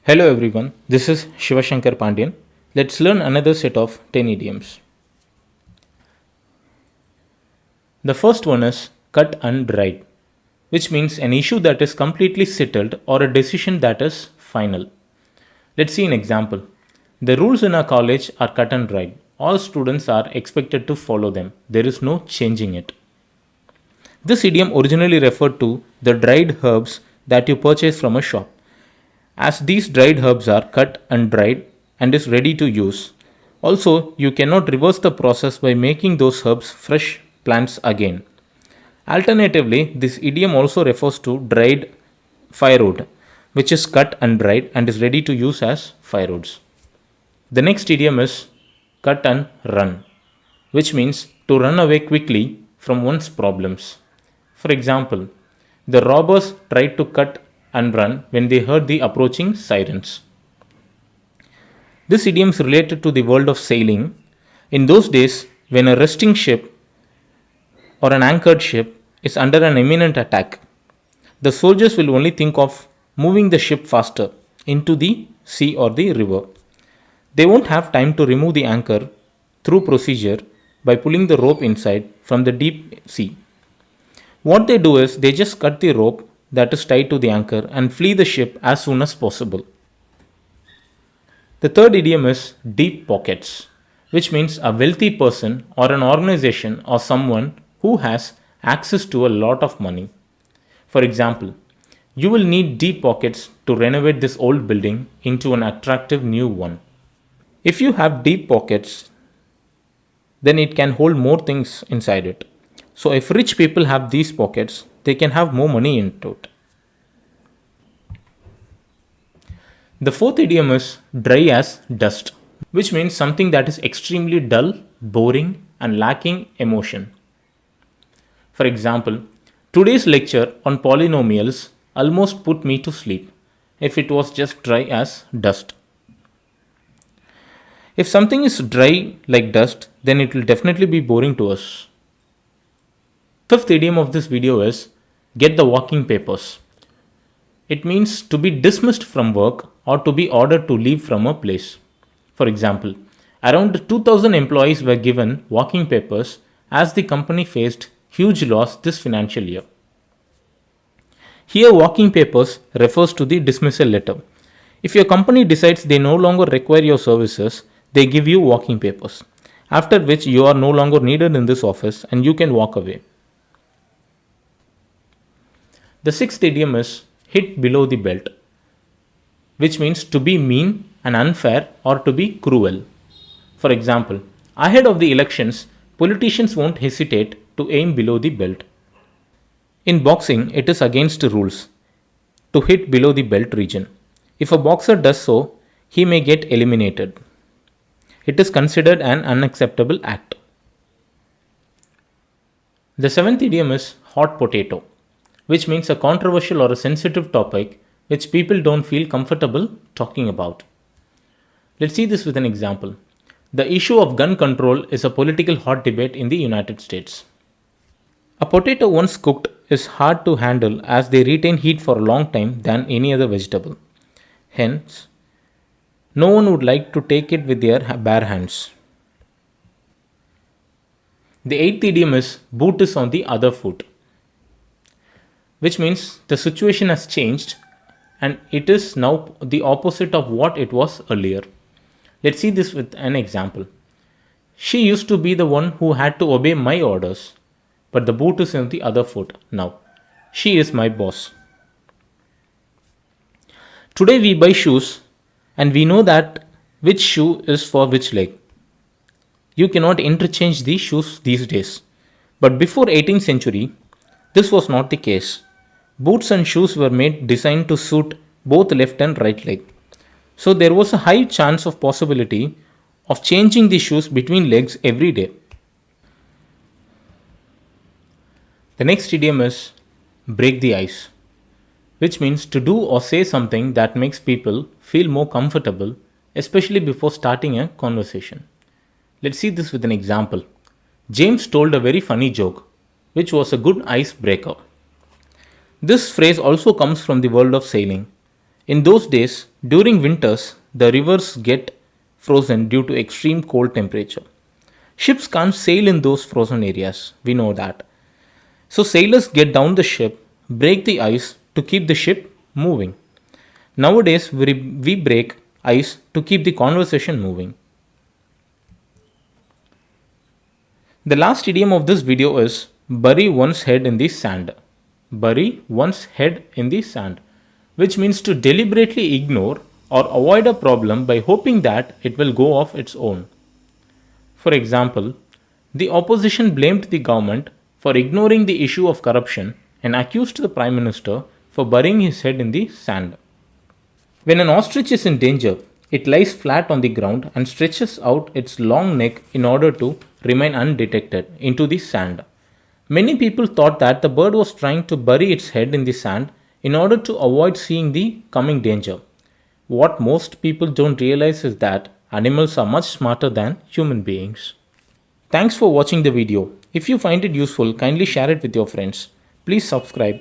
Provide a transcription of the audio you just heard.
Hello everyone, this is Shivashankar Pandyan. Let's learn another set of 10 idioms. The first one is cut and dried, which means an issue that is completely settled or a decision that is final. Let's see an example. The rules in our college are cut and dried. All students are expected to follow them. There is no changing it. This idiom originally referred to the dried herbs that you purchase from a shop. As these dried herbs are cut and dried and is ready to use. Also, you cannot reverse the process by making those herbs fresh plants again. Alternatively, this idiom also refers to dried firewood, which is cut and dried and is ready to use as firewoods. The next idiom is cut and run, which means to run away quickly from one's problems. For example, the robbers tried to cut and run when they heard the approaching sirens. This idiom is related to the world of sailing. In those days, when a resting ship or an anchored ship is under an imminent attack, the soldiers will only think of moving the ship faster into the sea or the river. They won't have time to remove the anchor through procedure by pulling the rope inside from the deep sea. What they do is they just cut the rope that is tied to the anchor and flee the ship as soon as possible. The third idiom is deep pockets, which means a wealthy person or an organization or someone who has access to a lot of money. For example, you will need deep pockets to renovate this old building into an attractive new one. If you have deep pockets, then it can hold more things inside it. So if rich people have these pockets, they can have more money into it. The fourth idiom is dry as dust, which means something that is extremely dull, boring, and lacking emotion. For example, today's lecture on polynomials almost put me to sleep if it was just dry as dust. If something is dry like dust, then it will definitely be boring to us. Fifth idiom of this video is get the walking papers. It means to be dismissed from work or to be ordered to leave from a place. For example, around 2000 employees were given walking papers as the company faced huge loss this financial year. Here, walking papers refers to the dismissal letter. If your company decides they no longer require your services, they give you walking papers, after which you are no longer needed in this office and you can walk away. The sixth idiom is hit below the belt, which means to be mean and unfair or to be cruel. For example, ahead of the elections, politicians won't hesitate to aim below the belt. In boxing, it is against the rules to hit below the belt region. If a boxer does so, he may get eliminated. It is considered an unacceptable act. The seventh idiom is hot potato, which means a controversial or a sensitive topic which people don't feel comfortable talking about. Let's see this with an example. The issue of gun control is a political hot debate in the United States. A potato once cooked is hard to handle as they retain heat for a long time than any other vegetable. Hence, no one would like to take it with their bare hands. The eighth idiom is boot is on the other foot, which means the situation has changed and it is now the opposite of what it was earlier. Let's see this with an example. She used to be the one who had to obey my orders, but the boot is on the other foot now. She is my boss. Today we buy shoes and we know that which shoe is for which leg. You cannot interchange these shoes these days. But before 18th century, this was not the case. Boots and shoes were designed to suit both left and right leg. So there was a high chance of possibility of changing the shoes between legs every day. The next idiom is break the ice, which means to do or say something that makes people feel more comfortable, especially before starting a conversation. Let's see this with an example. James told a very funny joke, which was a good icebreaker. This phrase also comes from the world of sailing. In those days, during winters, the rivers get frozen due to extreme cold temperature. Ships can't sail in those frozen areas, we know that. So sailors get down the ship, break the ice to keep the ship moving. Nowadays, we break ice to keep the conversation moving. The last idiom of this video is bury one's head in the sand. Bury one's head in the sand, which means to deliberately ignore or avoid a problem by hoping that it will go off its own. For example, the opposition blamed the government for ignoring the issue of corruption and accused the Prime Minister for burying his head in the sand. When an ostrich is in danger, it lies flat on the ground and stretches out its long neck in order to remain undetected into the sand. Many people thought that the bird was trying to bury its head in the sand in order to avoid seeing the coming danger. What most people don't realize is that animals are much smarter than human beings. Thanks for watching the video. If you find it useful, kindly share it with your friends. Please subscribe